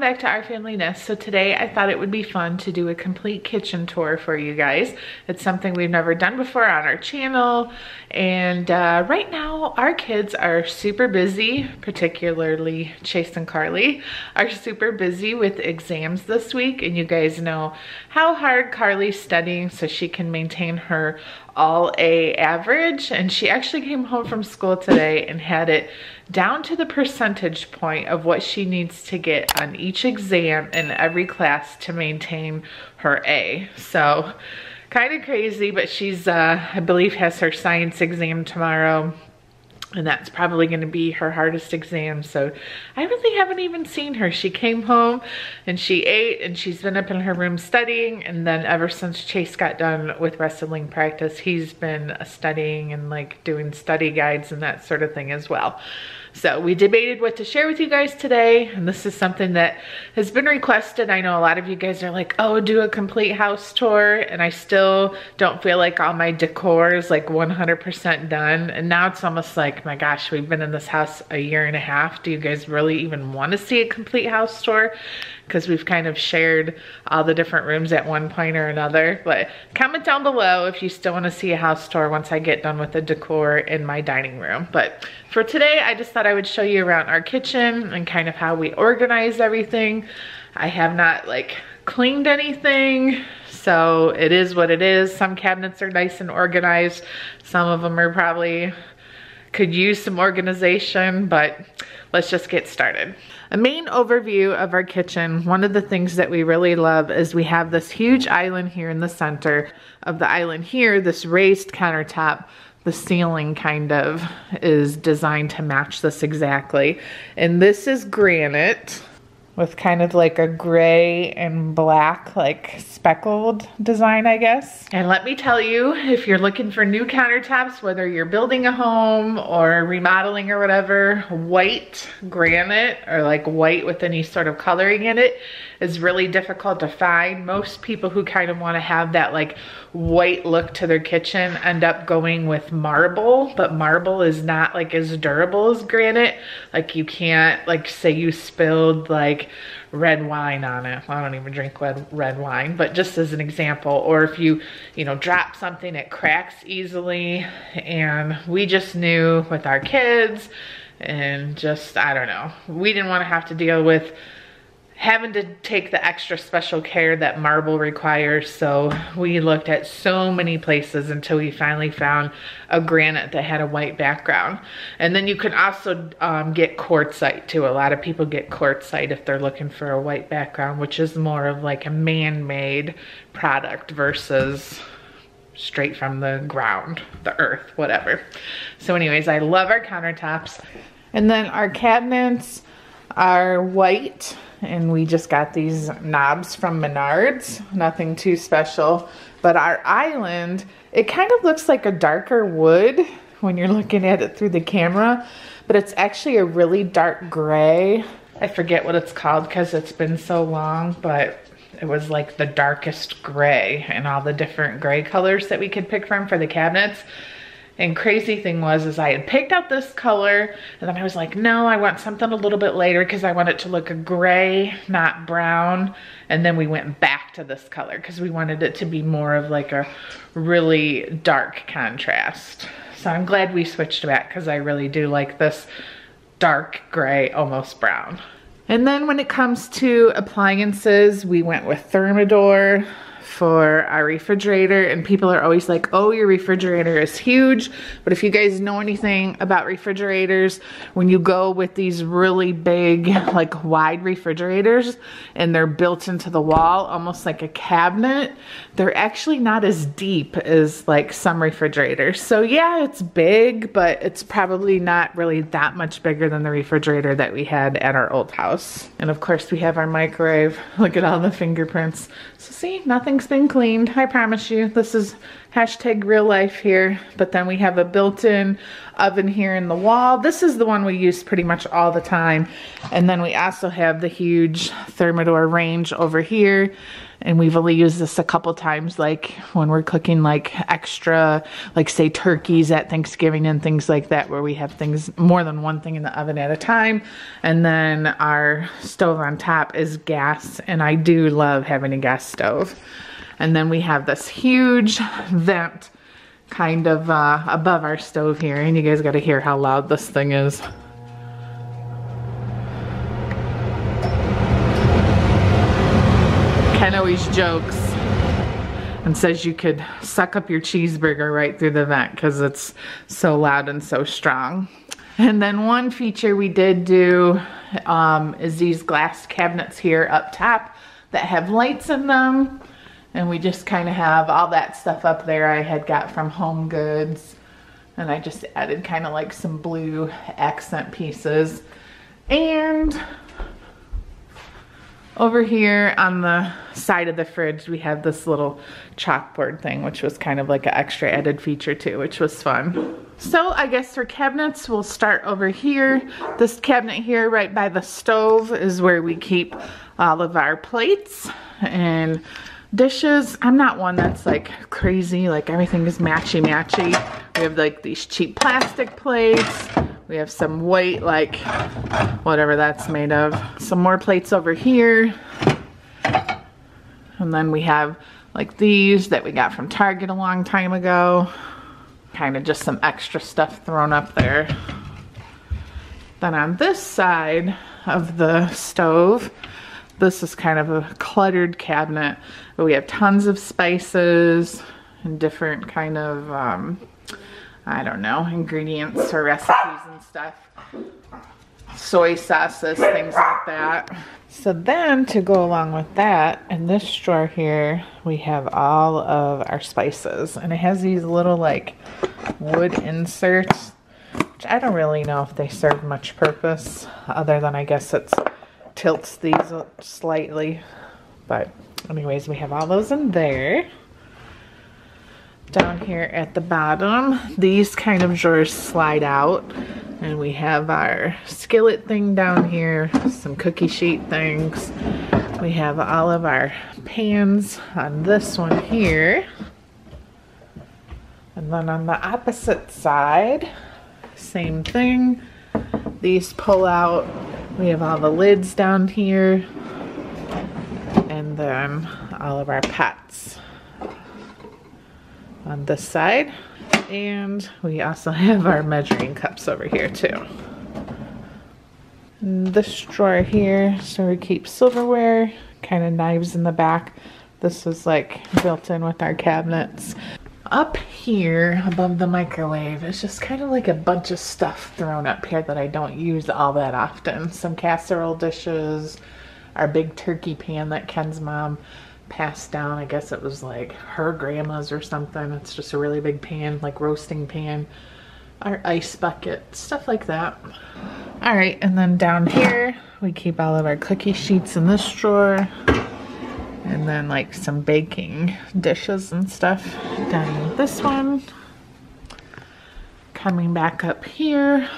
back to Our Family Nest. So today I thought it would be fun to do a complete kitchen tour for you guys. It's something we've never done before on our channel. And right now our kids are super busy, particularly Chase and Karli are super busy with exams this week. And you guys know how hard Karli's studying so she can maintain her all A average. And she actually came home from school today and had it down to the percentage point of what she needs to get on each exam in every class to maintain her A. So kind of crazy, but she's I believe has her science exam tomorrow, and that's probably going to be her hardest exam. So I really haven't even seen her. She came home and she ate and she's been up in her room studying, and then ever since Chase got done with wrestling practice, he's been studying and like doing study guides and that sort of thing as well. So we debated what to share with you guys today, and this is something that has been requested. I know a lot of you guys are like, oh, do a complete house tour, and I still don't feel like all my decor is like 100% done. And now it's almost like, my gosh, we've been in this house a year and a half. Do you guys really even want to see a complete house tour? Because we've kind of shared all the different rooms at one point or another. But comment down below if you still want to see a house tour once I get done with the decor in my dining room. But for today, I just thought I would show you around our kitchen and kind of how we organize everything. I have not like cleaned anything, so it is what it is. Some cabinets are nice and organized. Some of them are probably could use some organization, but let's just get started. A main overview of our kitchen, one of the things that we really love is we have this huge island here in the center of the island here, this raised countertop. The ceiling kind of is designed to match this exactly. And this is granite with kind of like a gray and black, like speckled design, I guess. And let me tell you, if you're looking for new countertops, whether you're building a home or remodeling or whatever, white granite or like white with any sort of coloring in it is really difficult to find. Most people who kind of want to have that like white look to their kitchen end up going with marble, but marble is not like as durable as granite. Like you can't, like say you spilled like red wine on it. Well, I don't even drink red wine, but just as an example, or if you know, drop something, it cracks easily. And we just knew with our kids and just, I don't know, we didn't want to have to deal with having to take the extra special care that marble requires. So we looked at so many places until we finally found a granite that had a white background. And then you can also get quartzite too. A lot of people get quartzite if they're looking for a white background, which is more of like a man-made product versus straight from the ground, the earth, whatever. So anyways, I love our countertops. And then our cabinets are white, and we just got these knobs from Menards, nothing too special. But our island, it kind of looks like a darker wood when you're looking at it through the camera, but it's actually a really dark gray. I forget what it's called because it's been so long, but it was like the darkest gray and all the different gray colors that we could pick from for the cabinets. And crazy thing was, is I had picked out this color, and then I was like, no, I want something a little bit later because I want it to look a gray, not brown. And then we went back to this color because we wanted it to be more of like a really dark contrast. So I'm glad we switched back because I really do like this dark gray, almost brown. And then when it comes to appliances, we went with Thermador for our refrigerator, and people are always like, oh, your refrigerator is huge. But if you guys know anything about refrigerators, when you go with these really big, like wide refrigerators and they're built into the wall, almost like a cabinet, they're actually not as deep as like some refrigerators. So yeah, it's big, but it's probably not really that much bigger than the refrigerator that we had at our old house. And of course we have our microwave. Look at all the fingerprints. So see, nothing's been cleaned. I promise you, this is Hashtag real life here. But then we have a built-in oven here in the wall. This is the one we use pretty much all the time. And then we also have the huge Thermador range over here. And we've only used this a couple times, like when we're cooking like extra, like say turkeys at Thanksgiving and things like that, where we have things, more than one thing in the oven at a time. And then our stove on top is gas, and I do love having a gas stove. And then we have this huge vent kind of above our stove here, and you guys got to hear how loud this thing is. Ken always jokes and says you could suck up your cheeseburger right through the vent because it's so loud and so strong. And then one feature we did do is these glass cabinets here up top that have lights in them. And we just kind of have all that stuff up there I had got from Home Goods. And I just added kind of like some blue accent pieces. And over here on the side of the fridge, we have this little chalkboard thing, which was kind of like an extra added feature too, which was fun. So I guess for cabinets, we'll start over here. This cabinet here right by the stove is where we keep all of our plates and dishes. I'm not one that's like crazy, like everything is matchy. We have like these cheap plastic plates. We have some white, like whatever that's made of. Some more plates over here. And then we have like these that we got from Target a long time ago. Kind of just some extra stuff thrown up there. Then on this side of the stove, this is kind of a cluttered cabinet, but we have tons of spices and different kind of, I don't know, ingredients or recipes and stuff. Soy sauces, things like that. So then to go along with that, in this drawer here, we have all of our spices. And it has these little like wood inserts, which I don't really know if they serve much purpose, other than I guess it's tilts these slightly. But anyways, we have all those in there. Down here at the bottom, these kind of drawers slide out, and we have our skillet thing down here, some cookie sheet things. We have all of our pans on this one here. And then on the opposite side, same thing. These pull out. We have all the lids down here, and then all of our pots on this side. And we also have our measuring cups over here too. And this drawer here, so we keep silverware, kind of knives in the back. This is like built in with our cabinets. Up here above the microwave is just kind of like a bunch of stuff thrown up here that I don't use all that often. Some casserole dishes, our big turkey pan that Ken's mom passed down. I guess it was like her grandma's or something. It's just a really big pan, like roasting pan. Our ice bucket, stuff like that. All right, and then down here, we keep all of our cookie sheets in this drawer. And then like some baking dishes and stuff down in this one. Coming back up here,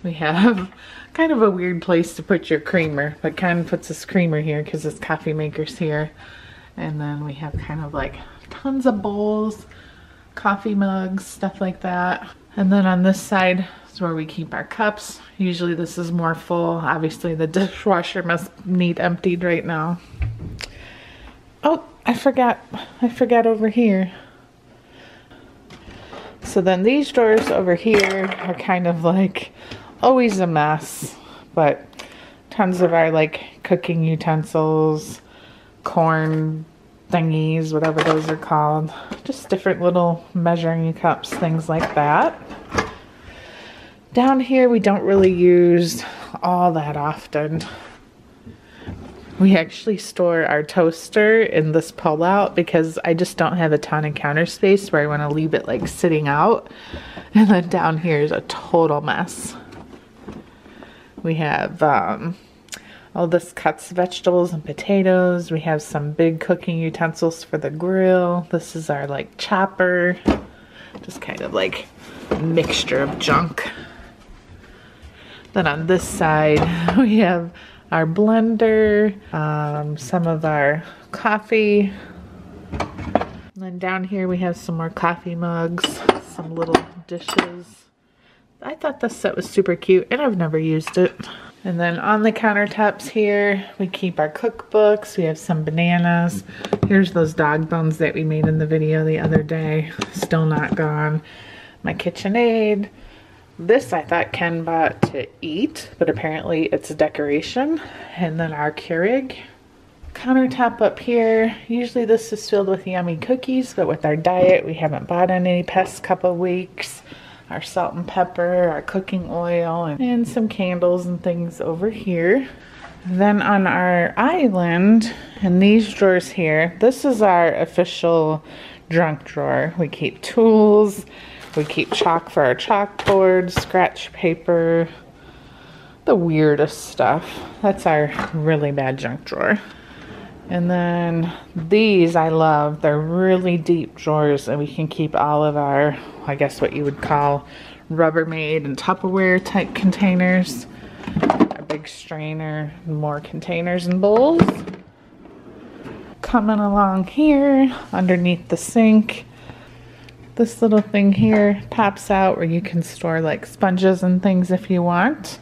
we have kind of a weird place to put your creamer, but Ken puts his creamer here because his coffee maker's here. And then we have kind of like tons of bowls, coffee mugs, stuff like that. And then on this side is where we keep our cups. Usually this is more full. Obviously the dishwasher must need emptied right now. Oh, I forgot over here. So then these drawers over here are kind of like always a mess, but tons of our like cooking utensils, corn thingies, whatever those are called. Just different little measuring cups, things like that. Down here we don't really use all that often. We actually store our toaster in this pull-out because I just don't have a ton of counter space where I want to leave it like sitting out. And then down here is a total mess. We have All this cuts vegetables and potatoes. We have some big cooking utensils for the grill. This is our like chopper. Just kind of like a mixture of junk. Then on this side, we have our blender, some of our coffee. And then down here we have some more coffee mugs, some little dishes. I thought this set was super cute and I've never used it. And then on the countertops here, we keep our cookbooks. We have some bananas. Here's those dog bones that we made in the video the other day. Still not gone. My KitchenAid. This I thought Ken bought to eat, but apparently it's a decoration. And then our Keurig. Countertop up here. Usually this is filled with yummy cookies, but with our diet, we haven't bought any past couple weeks. Our salt and pepper, our cooking oil, and some candles and things over here. Then on our island, in these drawers here, this is our official junk drawer. We keep tools, we keep chalk for our chalkboard, scratch paper, the weirdest stuff. That's our really bad junk drawer. And then these I love. They're really deep drawers and we can keep all of our, I guess what you would call Rubbermaid and Tupperware type containers. A big strainer, more containers and bowls. Coming along here underneath the sink. This little thing here pops out where you can store like sponges and things if you want.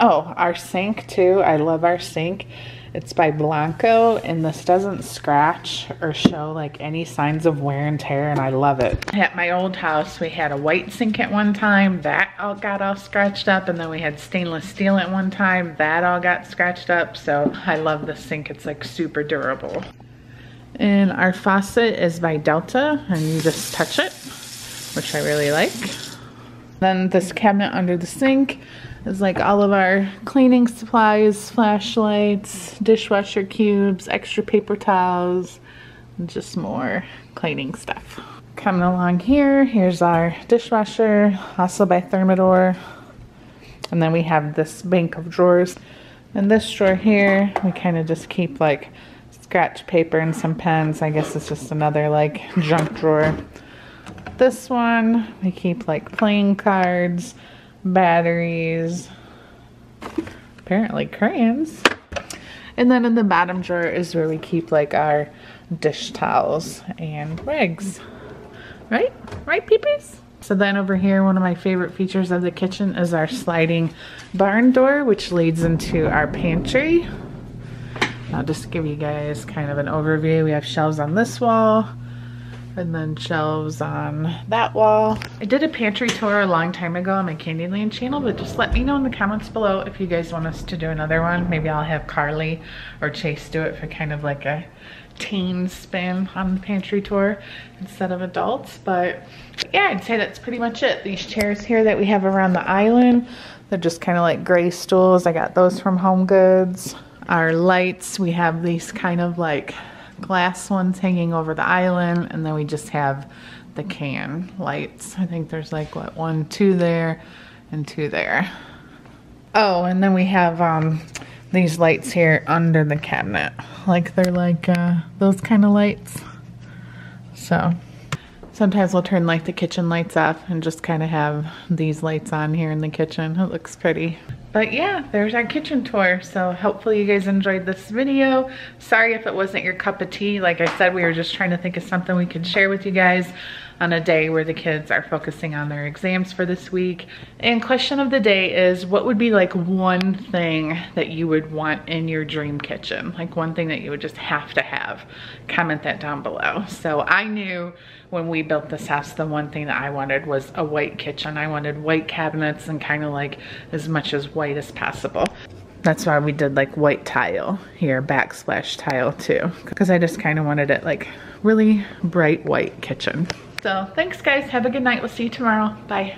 Oh, our sink too. I love our sink. It's by Blanco, and this doesn't scratch or show like any signs of wear and tear, and I love it. At my old house, we had a white sink at one time. That all got all scratched up, and then we had stainless steel at one time. That all got scratched up, so I love this sink. It's like super durable. And our faucet is by Delta, and you just touch it, which I really like. Then this cabinet under the sink is like all of our cleaning supplies, flashlights, dishwasher cubes, extra paper towels, and just more cleaning stuff. Coming along here, here's our dishwasher, also by Thermador. And then we have this bank of drawers. In this drawer here, we kind of just keep like scratch paper and some pens. I guess it's just another like junk drawer. This one, we keep like playing cards, batteries, apparently crayons. And then in the bottom drawer is where we keep like our dish towels and rags. Right? Right, peepees? So then over here, one of my favorite features of the kitchen is our sliding barn door, which leads into our pantry. I'll just give you guys kind of an overview. We have shelves on this wall, and then shelves on that wall. I did a pantry tour a long time ago on my Candyland channel, but just let me know in the comments below if you guys want us to do another one. Maybe I'll have Karli or Chase do it for kind of like a teen spin on the pantry tour instead of adults. But yeah, I'd say that's pretty much it. These chairs here that we have around the island, they're just kind of like gray stools. I got those from Home Goods. Our lights, we have these kind of like glass ones hanging over the island, and then we just have the can lights. I think there's like what, 1, 2 there and 2 there. Oh, and then we have these lights here under the cabinet, like they're like those kind of lights. So sometimes we'll turn like the kitchen lights off and just kind of have these lights on here in the kitchen. It looks pretty. But yeah, there's our kitchen tour. So hopefully you guys enjoyed this video. Sorry if it wasn't your cup of tea. Like I said, we were just trying to think of something we could share with you guys on a day where the kids are focusing on their exams for this week. And question of the day is, what would be like one thing that you would want in your dream kitchen? Like one thing that you would just have to have. Comment that down below. So I knew when we built this house, the one thing that I wanted was a white kitchen. I wanted white cabinets and kind of like as much as white as possible. That's why we did like white tile here, backsplash tile too, because I just kind of wanted it like really bright white kitchen. So thanks guys, have a good night. We'll see you tomorrow. Bye.